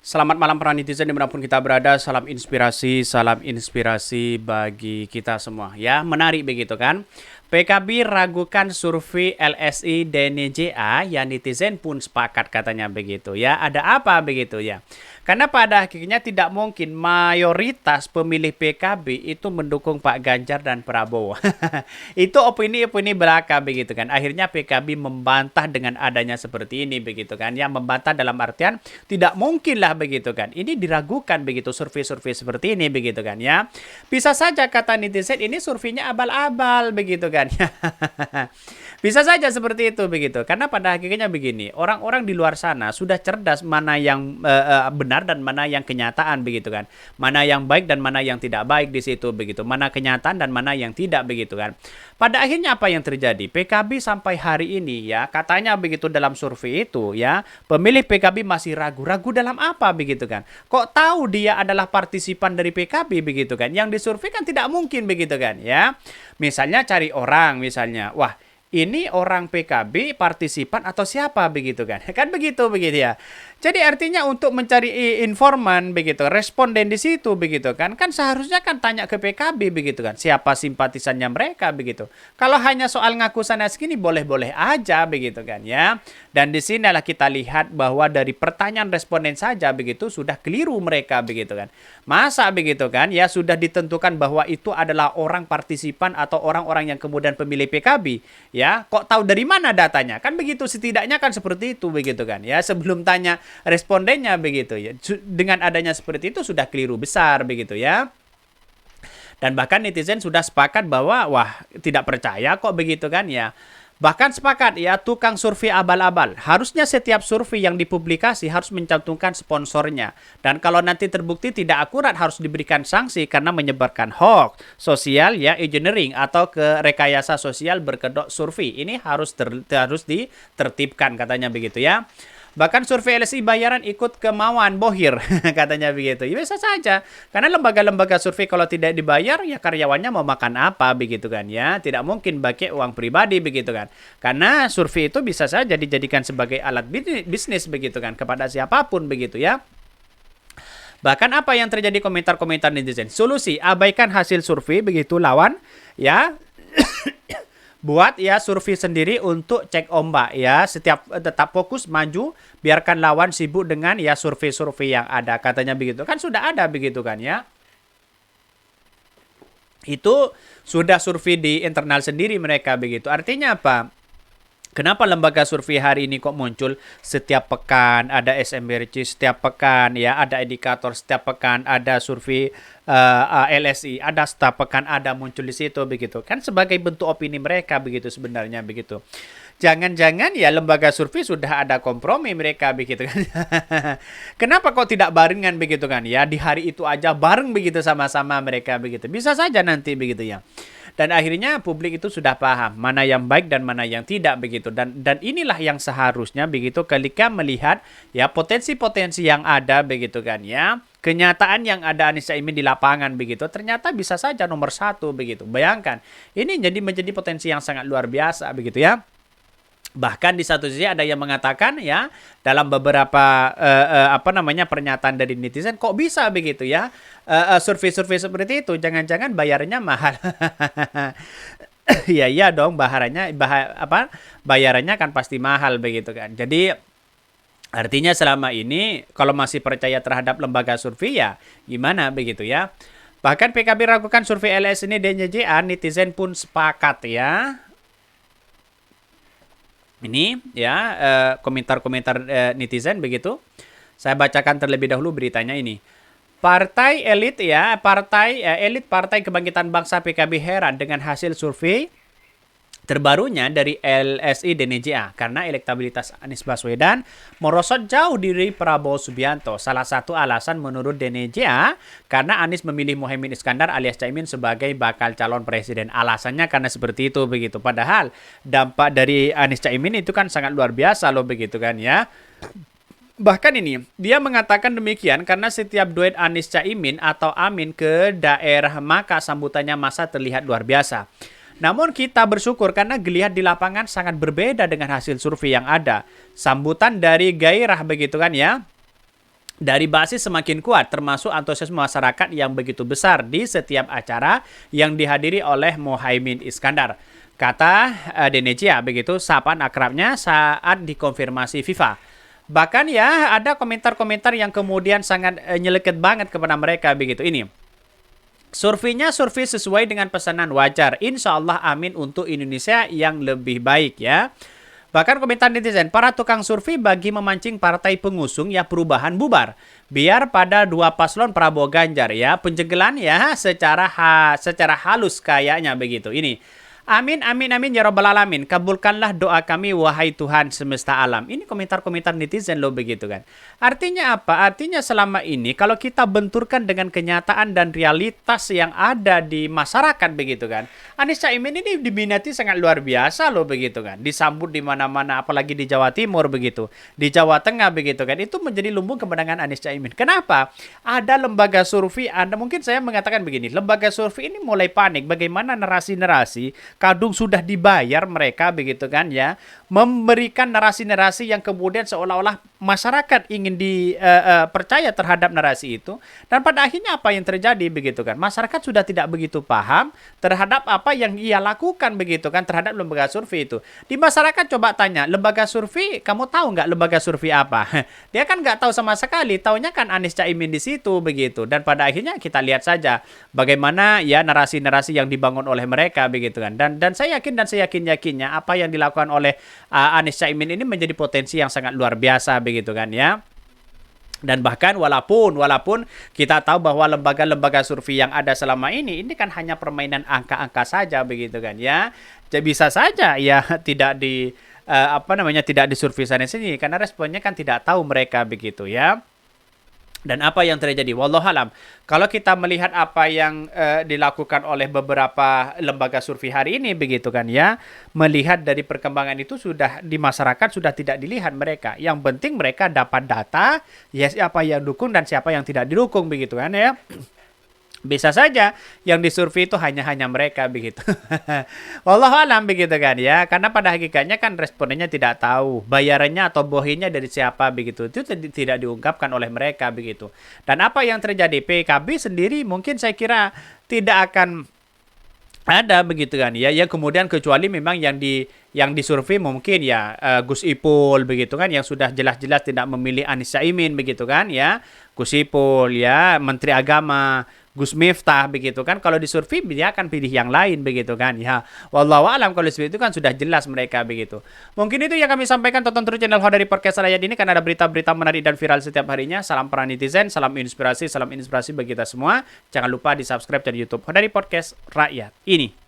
Selamat malam para netizen dimanapun kita berada. Salam inspirasi bagi kita semua. Ya, menarik begitu kan? PKB ragukan survei LSI DNJA, ya netizen pun sepakat katanya begitu ya. Ada apa begitu ya? Karena pada akhirnya tidak mungkin mayoritas pemilih PKB itu mendukung Pak Ganjar dan Prabowo. Itu opini-opini belaka begitu kan. Akhirnya PKB membantah dengan adanya seperti ini begitu kan. Yang membantah dalam artian tidak mungkin lah begitu kan. Ini diragukan begitu survei-survei seperti ini begitu kan ya. Bisa saja kata netizen ini surveinya abal-abal begitu kan. Bisa saja seperti itu begitu. Karena pada akhirnya begini, orang-orang di luar sana sudah cerdas mana yang benar dan mana yang kenyataan begitu kan. Mana yang baik dan mana yang tidak baik di situ begitu. Mana kenyataan dan mana yang tidak begitu kan. Pada akhirnya apa yang terjadi? PKB sampai hari ini ya, katanya begitu dalam survei itu ya, pemilih PKB masih ragu-ragu dalam apa begitu kan. Kok tahu dia adalah partisipan dari PKB begitu kan. Yang disurvei kan tidak mungkin begitu kan ya. Misalnya cari orang misalnya, wah ini orang PKB partisipan atau siapa begitu kan. Kan begitu ya. Jadi artinya untuk mencari informan begitu, responden di situ begitu kan. Kan seharusnya kan tanya ke PKB begitu kan. Siapa simpatisannya mereka begitu. Kalau hanya soal ngaku sana sini boleh-boleh aja begitu kan ya. Dan di sinilah kita lihat bahwa dari pertanyaan responden saja begitu sudah keliru mereka begitu kan. Masa begitu kan ya sudah ditentukan bahwa itu adalah orang partisipan atau orang-orang yang kemudian pemilih PKB ya. Kok tahu dari mana datanya? Kan begitu setidaknya kan seperti itu begitu kan ya. Sebelum tanya respondennya begitu ya. Dengan adanya seperti itu sudah keliru besar begitu ya. Dan bahkan netizen sudah sepakat bahwa wah tidak percaya kok begitu kan ya. Bahkan sepakat ya tukang survei abal-abal. Harusnya setiap survei yang dipublikasi harus mencantumkan sponsornya. Dan kalau nanti terbukti tidak akurat harus diberikan sanksi karena menyebarkan hoax sosial ya engineering atau ke rekayasa sosial berkedok survei. Ini harus ditertibkan katanya begitu ya. Bahkan survei LSI bayaran ikut kemauan bohir katanya begitu. Ya bisa saja. Karena lembaga-lembaga survei kalau tidak dibayar ya karyawannya mau makan apa begitu kan ya. Tidak mungkin pakai uang pribadi begitu kan. Karena survei itu bisa saja dijadikan sebagai alat bisnis begitu kan kepada siapapun begitu ya. Bahkan apa yang terjadi komentar-komentar netizen. Solusi abaikan hasil survei begitu lawan ya. Buat ya survei sendiri untuk cek ombak ya. Setiap tetap fokus maju, biarkan lawan sibuk dengan ya survei-survei yang ada katanya begitu. Kan sudah ada begitu kan ya. Itu sudah survei di internal sendiri mereka begitu. Artinya apa? Kenapa lembaga survei hari ini kok muncul setiap pekan ada SMRC, setiap pekan ya ada indikator, setiap pekan ada survei LSI, ada setiap pekan ada muncul di situ begitu. Kan sebagai bentuk opini mereka begitu sebenarnya begitu. Jangan-jangan ya lembaga survei sudah ada kompromi mereka begitu kan. Kenapa kok tidak barengan begitu kan ya di hari itu aja bareng begitu sama-sama mereka begitu. Bisa saja nanti begitu ya. Dan akhirnya publik itu sudah paham mana yang baik dan mana yang tidak begitu. Dan inilah yang seharusnya begitu ketika melihat ya potensi-potensi yang ada begitu kan ya. Kenyataan yang ada Anies Caimin di lapangan begitu ternyata bisa saja nomor 1 begitu. Bayangkan ini menjadi potensi yang sangat luar biasa begitu ya. Bahkan di satu sisi ada yang mengatakan ya dalam beberapa pernyataan dari netizen kok bisa begitu ya survei-survei seperti itu jangan-jangan bayarannya mahal. Iya dong bayarannya kan pasti mahal begitu kan. Jadi artinya selama ini kalau masih percaya terhadap lembaga survei ya gimana begitu ya. Bahkan PKB ragukan survei LS ini DNJA, netizen pun sepakat ya. Ini ya komentar-komentar netizen begitu. Saya bacakan terlebih dahulu beritanya ini. Partai elit ya, elit Partai Kebangkitan Bangsa PKB heran dengan hasil survei terbarunya dari LSI DNJA karena elektabilitas Anies Baswedan merosot jauh dari Prabowo Subianto. Salah satu alasan menurut DNJA karena Anies memilih Muhaimin Iskandar alias Caimin sebagai bakal calon presiden. Alasannya karena seperti itu begitu. Padahal dampak dari Anies Caimin itu kan sangat luar biasa loh begitu kan ya. Bahkan ini, dia mengatakan demikian karena setiap duet Anies Caimin atau Amin ke daerah maka sambutannya masa terlihat luar biasa. Namun kita bersyukur karena geliat di lapangan sangat berbeda dengan hasil survei yang ada. Sambutan dari gairah begitu kan ya. dari basis semakin kuat, termasuk antusiasme masyarakat yang begitu besar di setiap acara yang dihadiri oleh Muhaimin Iskandar. Kata Denejia begitu sapaan akrabnya saat dikonfirmasi FIFA. Bahkan ya ada komentar-komentar yang kemudian sangat nyeleket banget kepada mereka begitu ini. Surveinya survei sesuai dengan pesanan wajar. Insya Allah amin untuk Indonesia yang lebih baik ya. Bahkan komentar netizen, para tukang survei bagi memancing partai pengusung ya perubahan bubar. Biar pada dua paslon Prabowo Ganjar ya, penjagalan ya secara halus kayaknya begitu. Ini amin, amin, amin, ya Rabbal Alamin. Kabulkanlah doa kami, wahai Tuhan semesta alam. Ini komentar-komentar netizen loh begitu kan. Artinya apa? Artinya selama ini kalau kita benturkan dengan kenyataan dan realitas yang ada di masyarakat begitu kan. Anies Caimin ini diminati sangat luar biasa loh begitu kan. Disambut di mana-mana, apalagi di Jawa Timur begitu. Di Jawa Tengah begitu kan. Itu menjadi lumbung kemenangan Anies Caimin. Kenapa? Ada lembaga survei, mungkin saya mengatakan begini, lembaga survei ini mulai panik bagaimana narasi-narasi kadung sudah dibayar mereka begitu kan ya, memberikan narasi-narasi yang kemudian seolah-olah masyarakat ingin dipercaya terhadap narasi itu, dan pada akhirnya apa yang terjadi begitu kan, masyarakat sudah tidak begitu paham terhadap apa yang ia lakukan begitu kan terhadap lembaga survei itu. Di masyarakat coba tanya, lembaga survei, kamu tahu nggak lembaga survei apa? Dia kan nggak tahu sama sekali, taunya kan Anies Caimin di situ begitu, dan pada akhirnya kita lihat saja bagaimana ya narasi-narasi yang dibangun oleh mereka begitu kan. Dan saya yakin dan saya yakinnya apa yang dilakukan oleh Anies Caimin ini menjadi potensi yang sangat luar biasa begitu kan ya. Dan bahkan walaupun kita tahu bahwa lembaga-lembaga survei yang ada selama ini kan hanya permainan angka-angka saja begitu kan ya. Jadi bisa saja ya tidak tidak disurvei sana sini karena responnya kan tidak tahu mereka begitu ya. Dan apa yang terjadi? Wallahualam. Kalau kita melihat apa yang dilakukan oleh beberapa lembaga survei hari ini begitu kan ya, melihat dari perkembangan itu sudah di masyarakat sudah tidak dilihat mereka. Yang penting mereka dapat data, ya siapa yang dukung dan siapa yang tidak didukung begitu kan ya. Bisa saja yang disurvei itu hanya mereka begitu. Wallahualam begitu kan ya. Karena pada hakikatnya kan respondennya tidak tahu bayarannya atau bohinnya dari siapa begitu. Itu tidak diungkapkan oleh mereka begitu. Dan apa yang terjadi? PKB sendiri mungkin saya kira tidak akan ada begitu kan ya, yang kemudian kecuali memang yang disurvei mungkin ya Gus Ipul begitu kan, yang sudah jelas-jelas tidak memilih Anies Caimin begitu kan ya, Gus Ipul ya, Menteri Agama Gus Miftah begitu kan, kalau disurvei dia akan pilih yang lain begitu kan ya. Wallahu alam, kalau seperti itu kan sudah jelas mereka begitu. Mungkin itu yang kami sampaikan. Tonton terus channel Hodari Podcast Rakyat ini karena ada berita-berita menarik dan viral setiap harinya. Salam para netizen, salam inspirasi bagi kita semua. Jangan lupa di subscribe channel YouTube Hodari Podcast Rakyat ini.